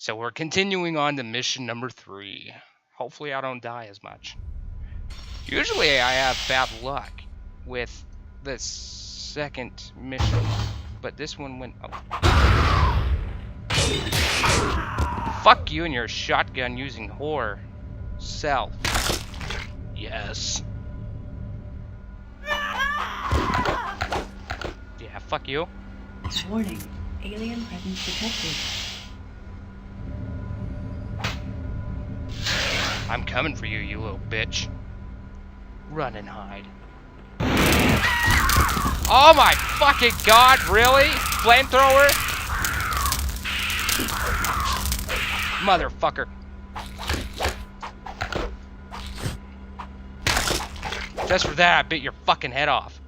So we're continuing on to mission number 3. Hopefully I don't die as much. Usually I have bad luck with the second mission, but this one went... Oh. Fuck you and your shotgun using whore. Self. Yes. Yeah, fuck you. Warning. Alien presence detected. I'm coming for you, you little bitch. Run and hide. Oh my fucking god, really? Flamethrower? Motherfucker. Just for that, I bit your fucking head off.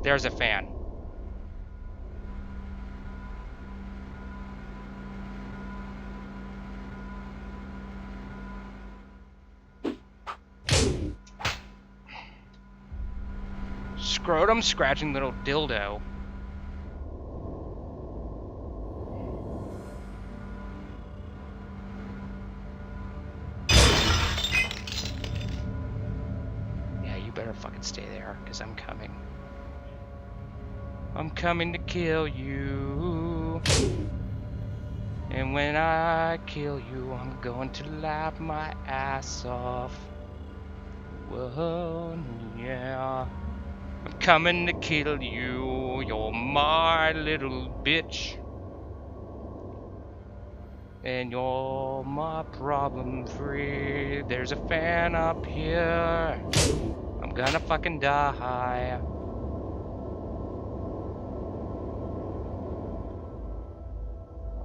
There's a fan. Scrotum scratching little dildo. Yeah, you better fucking stay there, because I'm coming. I'm coming to kill you. And when I kill you, I'm going to laugh my ass off. Whoa, yeah. I'm coming to kill you. You're my little bitch. And you're my problem free. There's a fan up here. I'm gonna fucking die.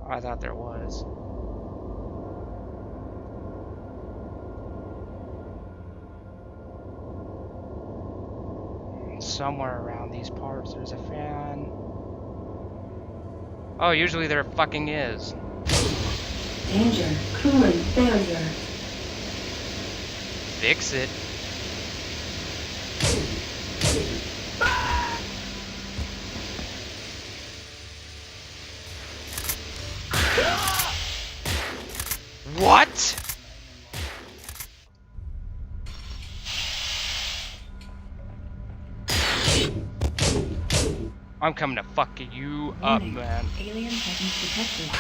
I thought there was. Somewhere around these parts there's a fan. Oh, usually there fucking is. Danger. Coolant failure. Fix it. What? I'm coming to fuck you up, man. Alien presence detected.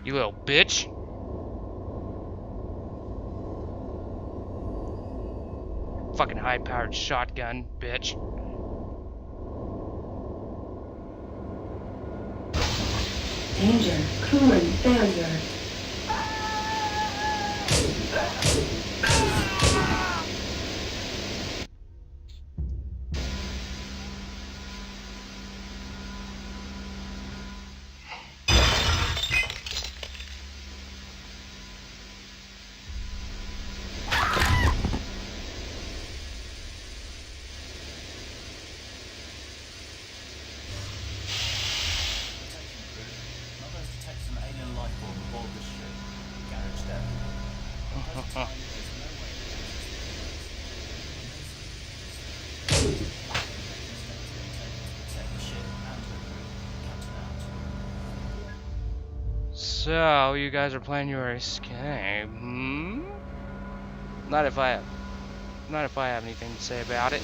You little bitch. Fucking high-powered shotgun, bitch. Danger. Coolant failure. So, you guys are planning your escape, hmm? Not if I have anything to say about it.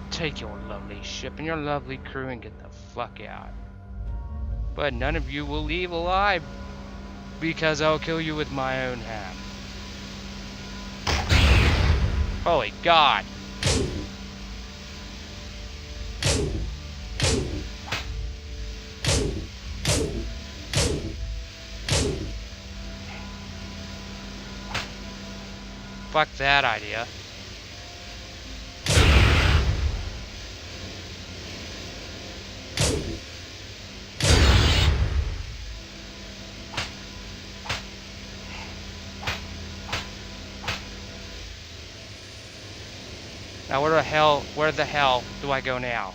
Take your lovely ship and your lovely crew and get the fuck out. But none of you will leave alive, because I'll kill you with my own hand. Holy God. Fuck that idea. Now where the hell do I go now?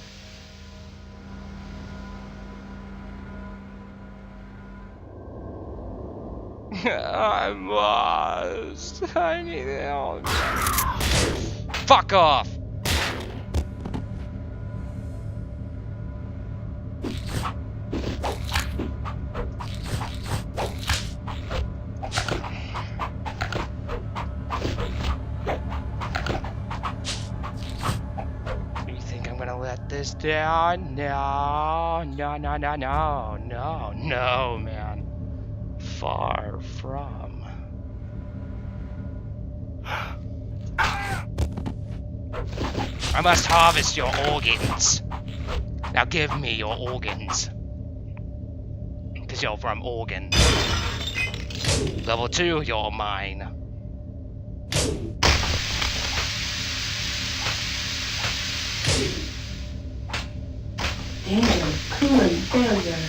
I'm lost. I need help. Fuck off. You think I'm gonna let this down? No, no, no, no, no, no, no, man. Far from. I must harvest your organs. Now give me your organs. Because you're from organ. Level 2, you're mine. Danger, coolant failure.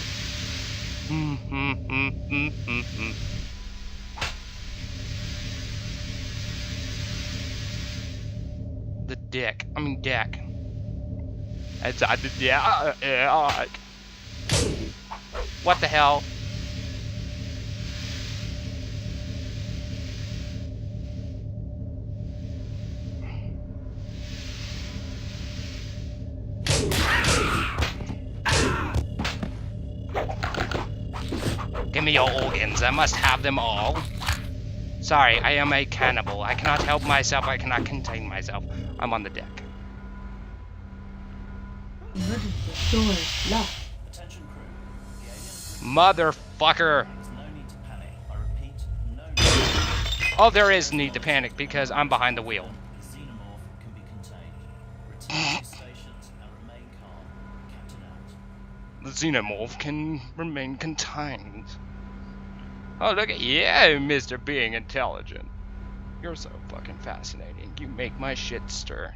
The dick. I mean deck. It's on the deck. What the hell? Give me your organs. I must have them all. Sorry, I am a cannibal. I cannot help myself. I cannot contain myself. I'm on the deck. Emergency. Doors locked. Attention crew. Motherfucker. There's no need to panic. I repeat, no need to Oh, there is need to panic because I'm behind the wheel. The xenomorph can be contained. Return to stations and remain calm. Captain out. The xenomorph can remain contained. Oh, look at you, Mr. Being Intelligent. You're so fucking fascinating. You make my shit stir.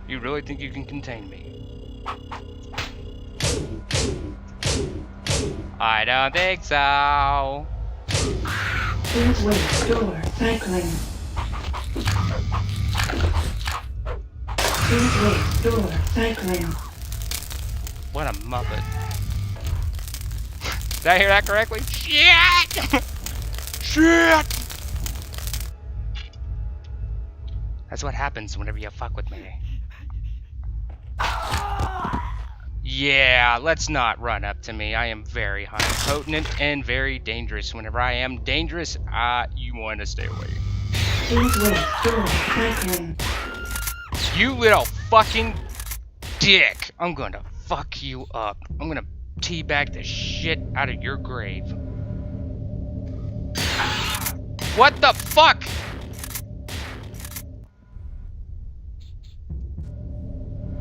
You really think you can contain me? I don't think so. Please wait. Door cycling. Please wait. Door cycling. What a muppet. Did I hear that correctly? Shit! Shit! That's what happens whenever you fuck with me. Yeah, let's not run up to me. I am very highly potent and very dangerous. Whenever I am dangerous, you want to stay away. Please wait. Door cycling. You little fucking dick! I'm gonna fuck you up. I'm gonna teabag the shit out of your grave. What the fuck?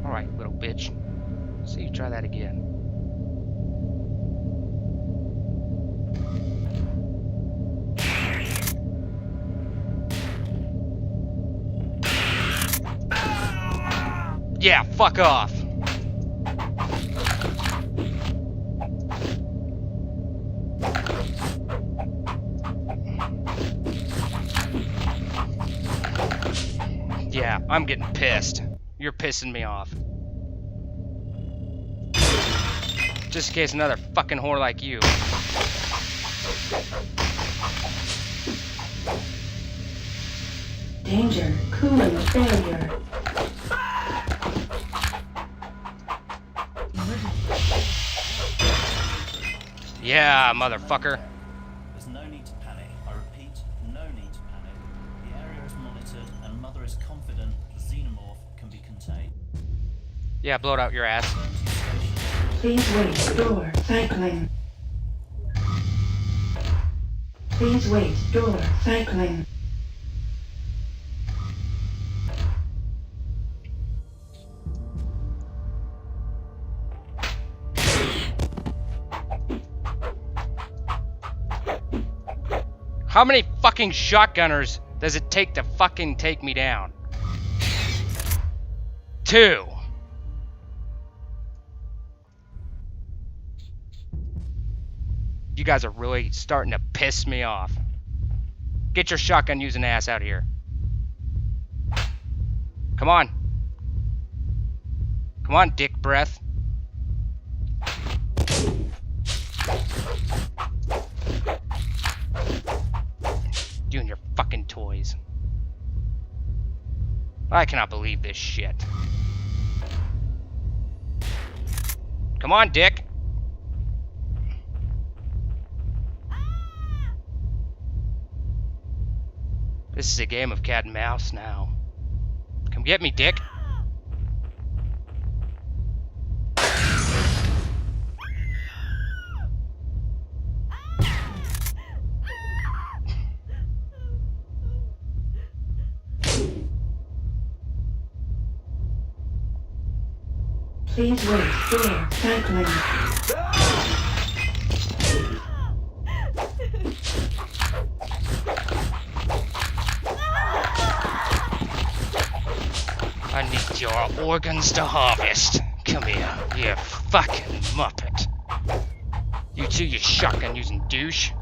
Alright, little bitch. See you try that again. Yeah, fuck off. Yeah, I'm getting pissed. You're pissing me off. Just in case another fucking whore like you. Danger, coolant failure. Yeah, motherfucker. There's no need to panic. I repeat, no need to panic. The area is monitored and Mother is confident the xenomorph can be contained. Yeah, blow it out your ass. Return to station. Please wait. Door cycling. Please wait. Door cycling. How many fucking shotgunners does it take to fucking take me down? 2. You guys are really starting to piss me off. Get your shotgun using ass out of here. Come on. Come on, dick breath. I cannot believe this shit. Come on, Dick. This is a game of cat and mouse now. Come get me, Dick. Please wait. Door cycling. I need your organs to harvest. Come here, you fucking muppet. You two, you shotgun using douche.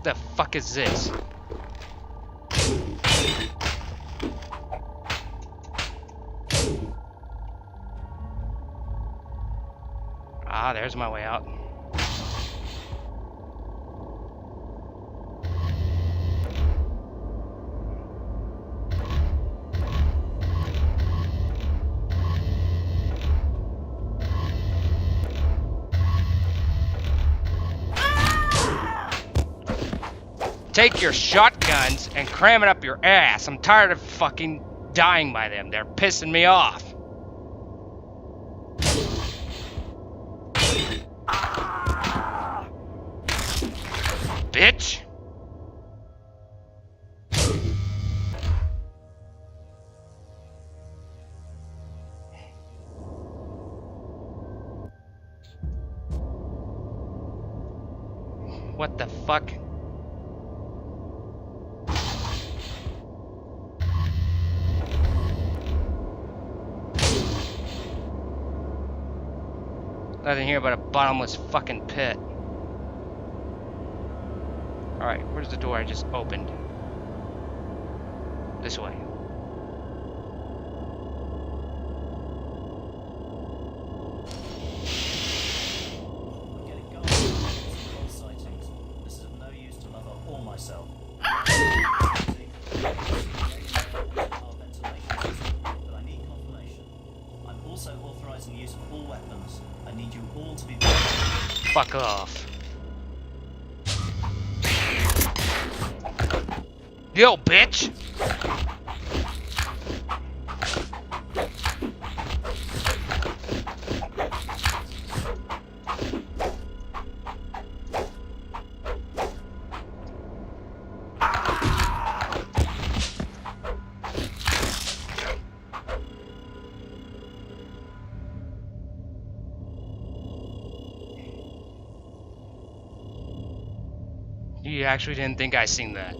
The fuck is this? Ah, there's my way out. Take your shotguns and cram it up your ass. I'm tired of fucking dying by them. They're pissing me off. Bitch. What the fuck? Nothing here but a bottomless fucking pit. Alright, where's the door I just opened? This way. Get it going. Some sightings. This is of no use to mother or myself. Our ventilation system, but I need confirmation. I'm also authorizing the use of all weapons. I need you all to be. Fuck off. Yo, bitch! You actually didn't think I seen that.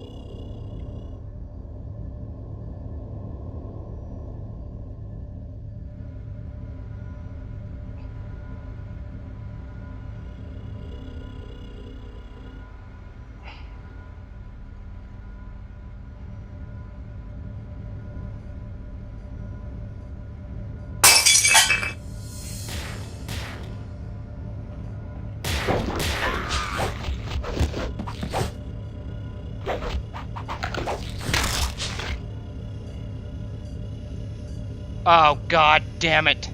Oh, god damn it.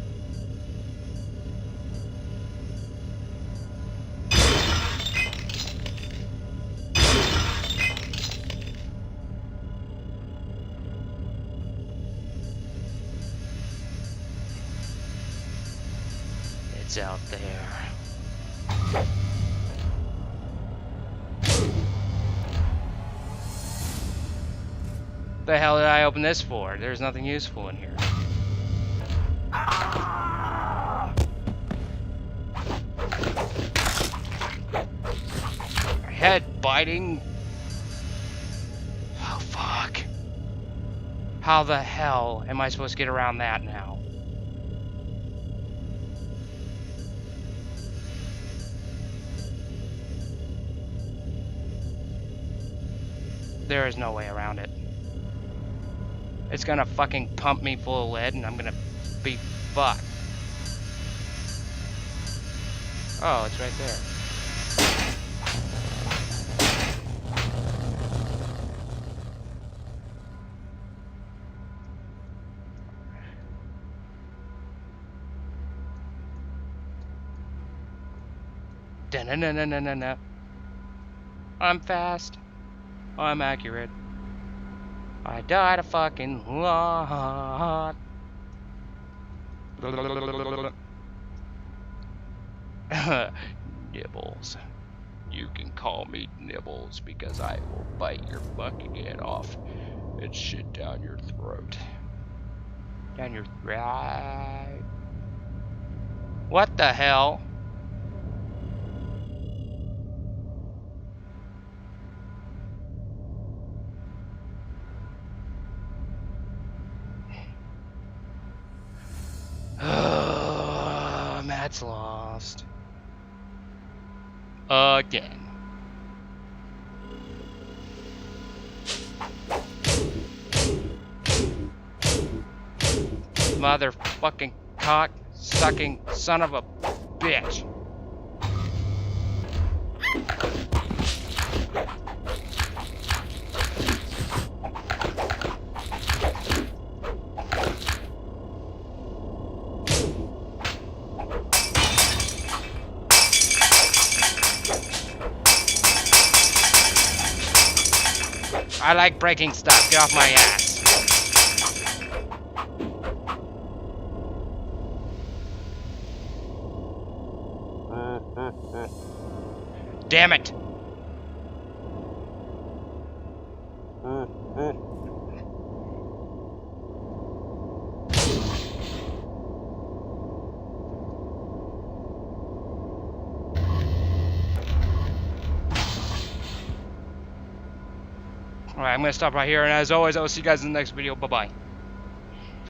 It's out there. The hell did I open this for? There's nothing useful in here. Head biting. Oh fuck. How the hell am I supposed to get around that now? There is no way around it. It's gonna fucking pump me full of lead and I'm gonna be fucked. Oh, it's right there. Da-na-na-na-na-na-na. I'm fast. I'm accurate. I died a fucking lot. Nibbles. You can call me Nibbles because I will bite your fucking head off and shit down your throat. Down your throat. What the hell? Matt's lost. Again. Motherfucking cock-sucking son of a bitch. I like breaking stuff. Get off my ass. Damn it. Alright, I'm gonna stop right here, and as always, I will see you guys in the next video. Bye-bye.